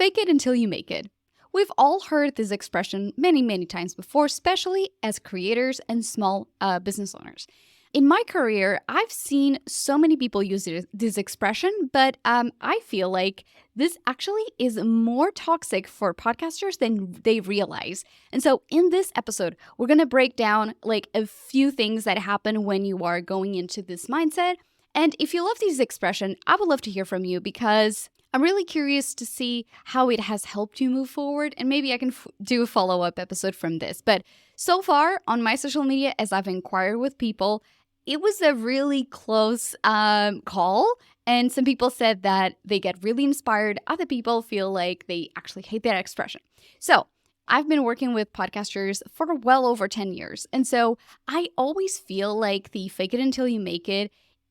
fake it until you make it. We've all heard this expression many, many times before, especially as creators and small business owners. In my career, I've seen so many people use this expression, but I feel like this actually is more toxic for podcasters than they realize. And so in this episode, we're going to break down like a few things that happen when you are going into this mindset. And if you love this expression, I would love to hear from you because I'm really curious to see how it has helped you move forward, and maybe I can do a follow-up episode from this. But so far on my social media, as I've inquired with people, it was a really close call, and some people said that they get really inspired. Other people feel like they actually hate that expression. So I've been working with podcasters for well over 10 years, and so I always feel like the fake it until you make it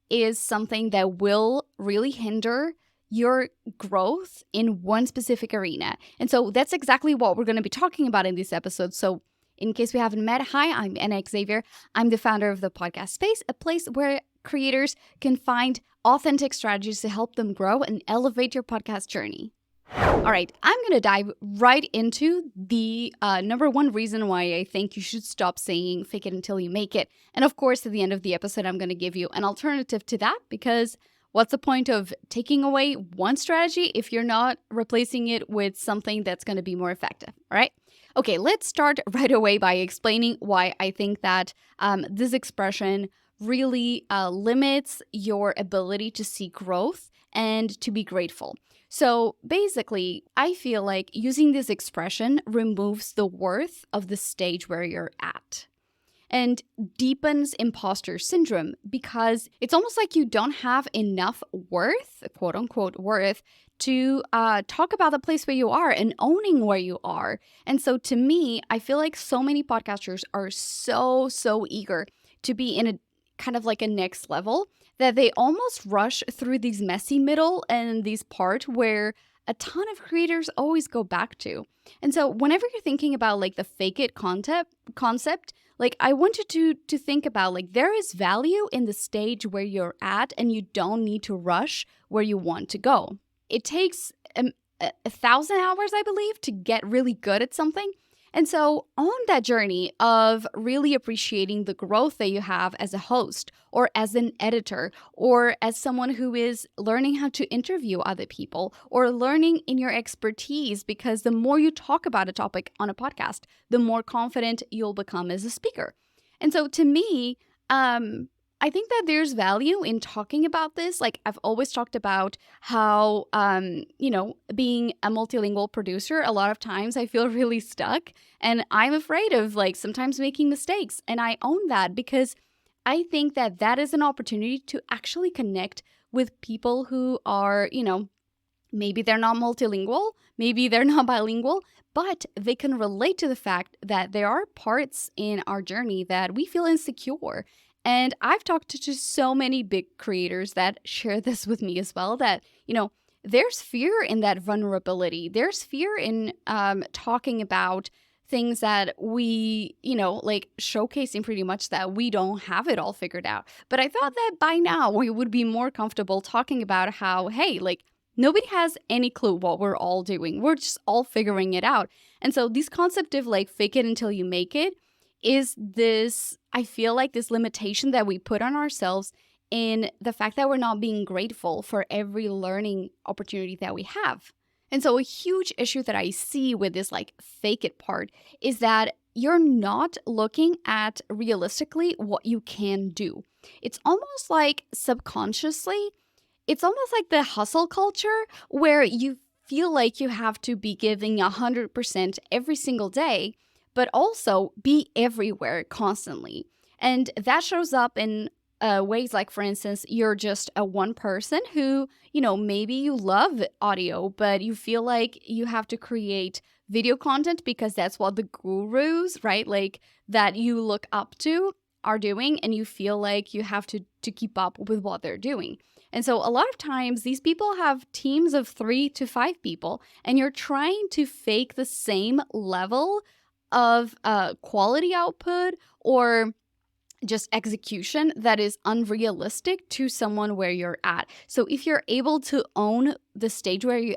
is something that will really hinder your growth in one specific arena. And so that's exactly what we're going to be talking about in this episode. So in case we haven't met, hi, I'm Anna Xavier. I'm the founder of the Podcast Space, a place where creators can find authentic strategies to help them grow and elevate your podcast journey. All right, I'm going to dive right into the number one reason why I think you should stop saying fake it until you make it. And of course, at the end of the episode, I'm going to give you an alternative to that because what's the point of taking away one strategy if you're not replacing it with something that's going to be more effective, all right? Okay, let's start right away by explaining why I think that this expression really limits your ability to see growth and to be grateful. So basically, I feel like using this expression removes the worth of the stage where you're at and deepens imposter syndrome because it's almost like you don't have enough worth, quote unquote worth, to talk about the place where you are and owning where you are. And so to me, I feel like so many podcasters are so eager to be in a kind of like a next level that they almost rush through these messy middle and these part where a ton of creators always go back to. And so whenever you're thinking about like the fake it concept, like I want you to think about like there is value in the stage where you're at and you don't need to rush where you want to go. It takes 1,000 hours, I believe, to get really good at something. And so on that journey of really appreciating the growth that you have as a host or as an editor or as someone who is learning how to interview other people or learning in your expertise, because the more you talk about a topic on a podcast, the more confident you'll become as a speaker. And so to me, I think that there's value in talking about this. Like I've always talked about how, being a multilingual producer, a lot of times I feel really stuck and I'm afraid of like sometimes making mistakes. And I own that because I think that that is an opportunity to actually connect with people who are, maybe they're not multilingual, maybe they're not bilingual, but they can relate to the fact that there are parts in our journey that we feel insecure. And I've talked to so many big creators that share this with me as well, that, there's fear in that vulnerability. There's fear in talking about things that we, like showcasing pretty much that we don't have it all figured out. But I thought that by now we would be more comfortable talking about how, hey, like nobody has any clue what we're all doing. We're just all figuring it out. And so this concept of like fake it until you make it is this, I feel like this limitation that we put on ourselves in the fact that we're not being grateful for every learning opportunity that we have. And so a huge issue that I see with this like fake it part is that you're not looking at realistically what you can do. It's almost like subconsciously, it's almost like the hustle culture where you feel like you have to be giving 100% every single day, but also be everywhere constantly. And that shows up in ways like, for instance, you're just a one person who, maybe you love audio, but you feel like you have to create video content because that's what the gurus, right, like that you look up to are doing, and you feel like you have to keep up with what they're doing. And so a lot of times these people have teams of 3 to 5 people, and you're trying to fake the same level of quality output or just execution that is unrealistic to someone where you're at. So if you're able to own the stage where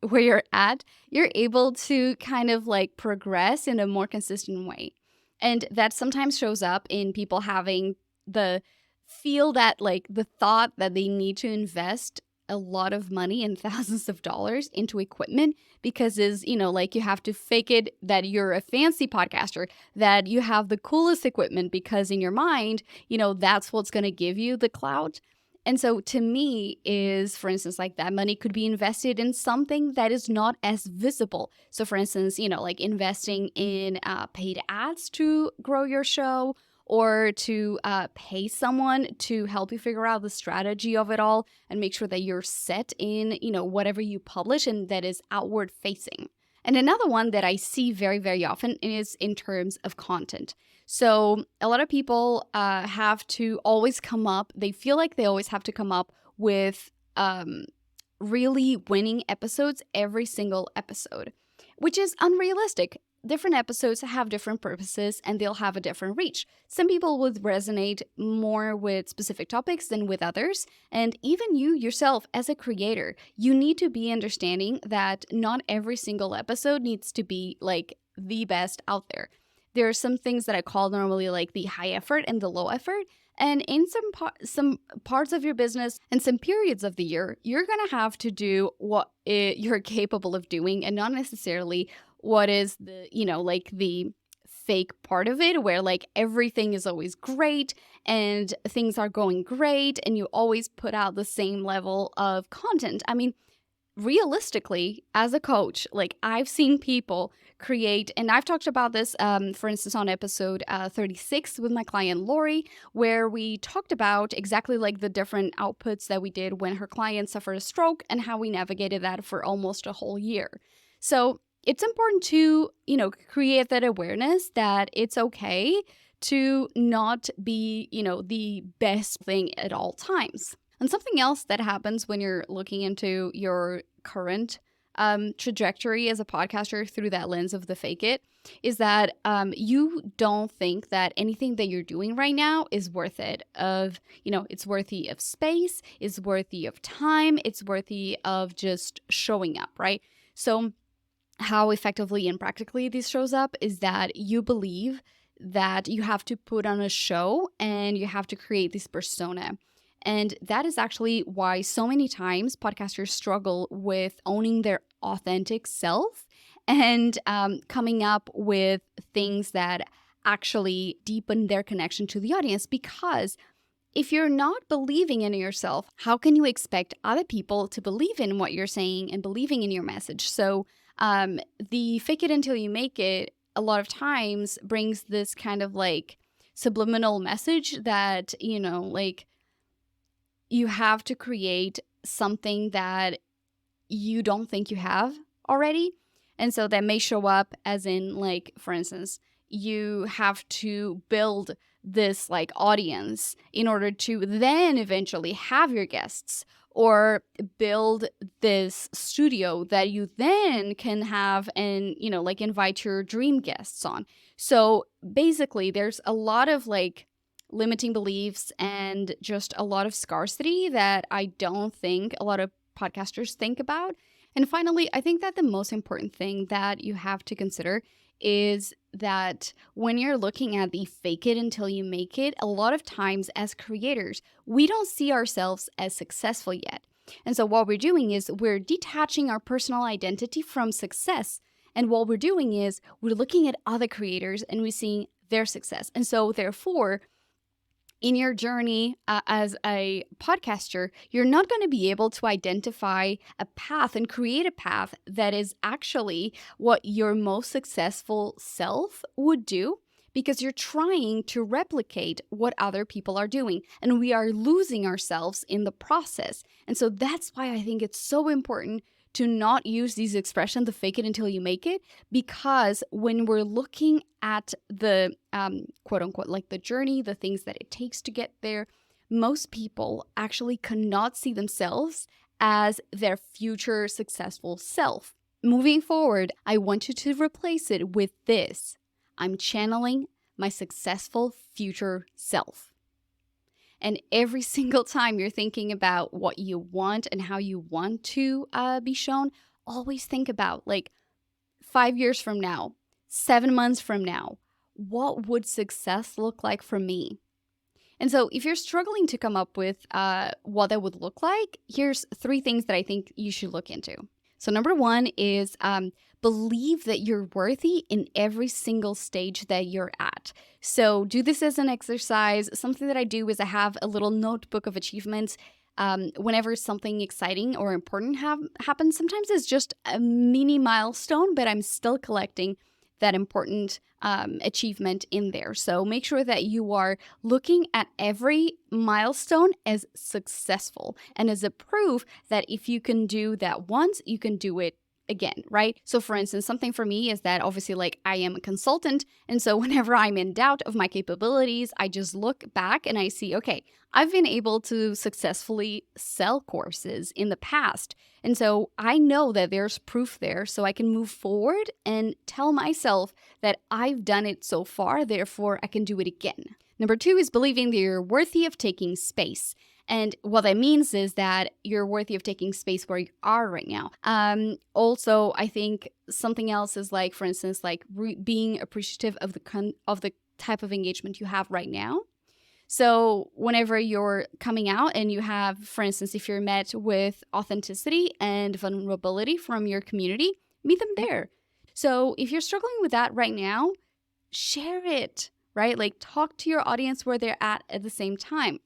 where you're at, you're able to kind of like progress in a more consistent way. And that sometimes shows up in people having the feel that like the thought that they need to invest a lot of money and thousands of dollars into equipment because is, like you have to fake it that you're a fancy podcaster, that you have the coolest equipment because in your mind, that's what's going to give you the clout. And so to me is, for instance, like that money could be invested in something that is not as visible. So for instance, like investing in paid ads to grow your show, or to pay someone to help you figure out the strategy of it all and make sure that you're set in, whatever you publish and that is outward facing. And another one that I see very, very often is in terms of content. So a lot of people have to always come up, they feel like they always have to come up with really winning episodes every single episode, which is unrealistic. Different episodes have different purposes and they'll have a different reach. Some people would resonate more with specific topics than with others. And even you yourself as a creator, you need to be understanding that not every single episode needs to be like the best out there. There are some things that I call normally like the high effort and the low effort. And in some parts of your business and some periods of the year, you're going to have to do what you're capable of doing and not necessarily what is the, like the fake part of it where like everything is always great and things are going great and you always put out the same level of content. I mean, realistically, as a coach, like I've seen people create, and I've talked about this, for instance, on episode 36 with my client Lori, where we talked about exactly like the different outputs that we did when her client suffered a stroke and how we navigated that for almost a whole year. So it's important to, create that awareness that it's okay to not be, the best thing at all times. And something else that happens when you're looking into your current trajectory as a podcaster through that lens of the fake it is that you don't think that anything that you're doing right now is worth it. It's worthy of space, it's worthy of time, it's worthy of just showing up, right? So how effectively and practically this shows up is that you believe that you have to put on a show and you have to create this persona. And that is actually why so many times podcasters struggle with owning their authentic self and coming up with things that actually deepen their connection to the audience. Because if you're not believing in yourself, how can you expect other people to believe in what you're saying and believing in your message? So the fake it until you make it a lot of times brings this kind of like subliminal message that, like you have to create something that you don't think you have already. And so that may show up as in like, for instance, you have to build this like audience in order to then eventually have your guests, or build this studio that you then can have and, like invite your dream guests on. So basically there's a lot of like limiting beliefs and just a lot of scarcity that I don't think a lot of podcasters think about. And finally, I think that the most important thing that you have to consider is that when you're looking at the fake it until you make it, a lot of times as creators, we don't see ourselves as successful yet. And so what we're doing is we're detaching our personal identity from success. And what we're doing is we're looking at other creators and we're seeing their success. And so therefore, in your journey as a podcaster, you're not going to be able to identify a path and create a path that is actually what your most successful self would do, because you're trying to replicate what other people are doing. And we are losing ourselves in the process. And so that's why I think it's so important to not use these expressions, the fake it until you make it, because when we're looking at the quote unquote, like the journey, the things that it takes to get there, most people actually cannot see themselves as their future successful self. Moving forward, I want you to replace it with this: I'm channeling my successful future self. And every single time you're thinking about what you want and how you want to be shown, always think about, like, 5 years from now, 7 months from now, what would success look like for me? And so if you're struggling to come up with what that would look like, here's 3 things that I think you should look into. So number 1 is believe that you're worthy in every single stage that you're at. So do this as an exercise. Something that I do is I have a little notebook of achievements. Whenever something exciting or important happens, sometimes it's just a mini milestone, but I'm still collecting that important achievement in there. So make sure that you are looking at every milestone as successful and as a proof that if you can do that once, you can do it again, right? So for instance, something for me is that obviously, like, I am a consultant. And so whenever I'm in doubt of my capabilities, I just look back and I see, okay, I've been able to successfully sell courses in the past. And so I know that there's proof there, so I can move forward and tell myself that I've done it so far, therefore I can do it again. Number 2 is believing that you're worthy of taking space. And what that means is that you're worthy of taking space where you are right now. Also, I think something else is, like, for instance, like being appreciative of the type of engagement you have right now. So whenever you're coming out and you have, for instance, if you're met with authenticity and vulnerability from your community, meet them there. So if you're struggling with that right now, share it, right? Like, talk to your audience where they're at the same time.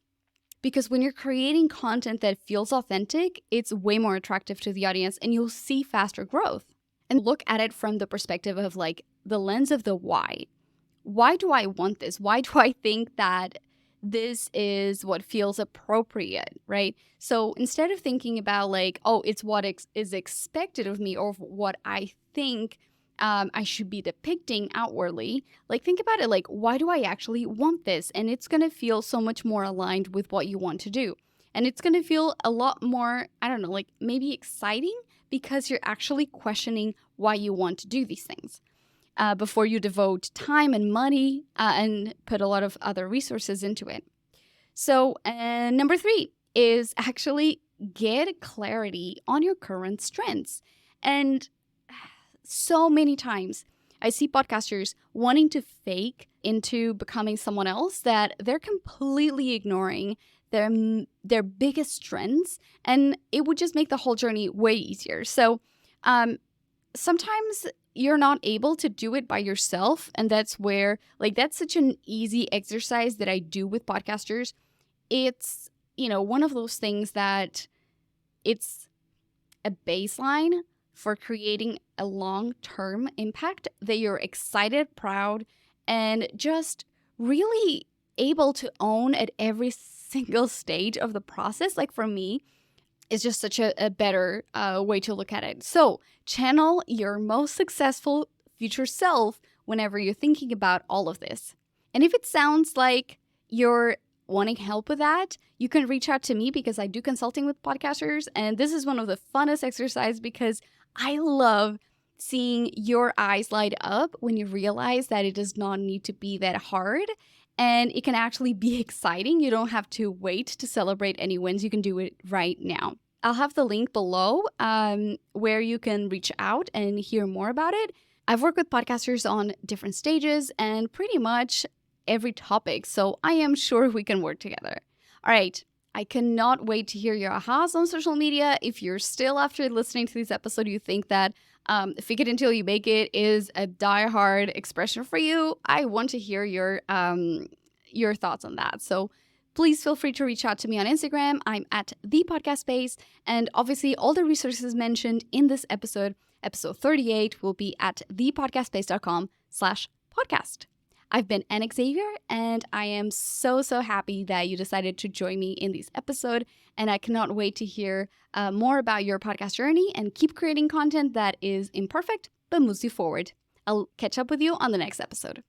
Because when you're creating content that feels authentic, it's way more attractive to the audience and you'll see faster growth. And look at it from the perspective of, like, the lens of the why. Why do I want this? Why do I think that this is what feels appropriate, right? So instead of thinking about, like, oh, it's what is expected of me or what I think I should be depicting outwardly, like, think about it like, why do I actually want this? And it's going to feel so much more aligned with what you want to do. And it's going to feel a lot more, I don't know, like, maybe exciting because you're actually questioning why you want to do these things before you devote time and money and put a lot of other resources into it. So number 3 is actually get clarity on your current strengths. And so many times I see podcasters wanting to fake into becoming someone else that they're completely ignoring their biggest strengths, and it would just make the whole journey way easier. So sometimes you're not able to do it by yourself, and that's where, like, that's such an easy exercise that I do with podcasters. It's, one of those things that it's a baseline for creating a long-term impact that you're excited, proud, and just really able to own at every single stage of the process. Like, for me, it's just such a better way to look at it. So channel your most successful future self whenever you're thinking about all of this. And if it sounds like you're wanting help with that, you can reach out to me because I do consulting with podcasters. And this is one of the funnest exercises because I love seeing your eyes light up when you realize that it does not need to be that hard and it can actually be exciting. You don't have to wait to celebrate any wins. You can do it right now. I'll have the link below where you can reach out and hear more about it. I've worked with podcasters on different stages and pretty much every topic, so I am sure we can work together. All right. I cannot wait to hear your ahas on social media. If you're still, after listening to this episode, you think that fake it until you make it is a diehard expression for you, I want to hear your thoughts on that. So please feel free to reach out to me on Instagram. I'm at The Podcast Space. And obviously, all the resources mentioned in this episode 38, will be at thepodcastspace.com/podcast. I've been Anna Xavier, and I am so happy that you decided to join me in this episode. And I cannot wait to hear more about your podcast journey and keep creating content that is imperfect but moves you forward. I'll catch up with you on the next episode.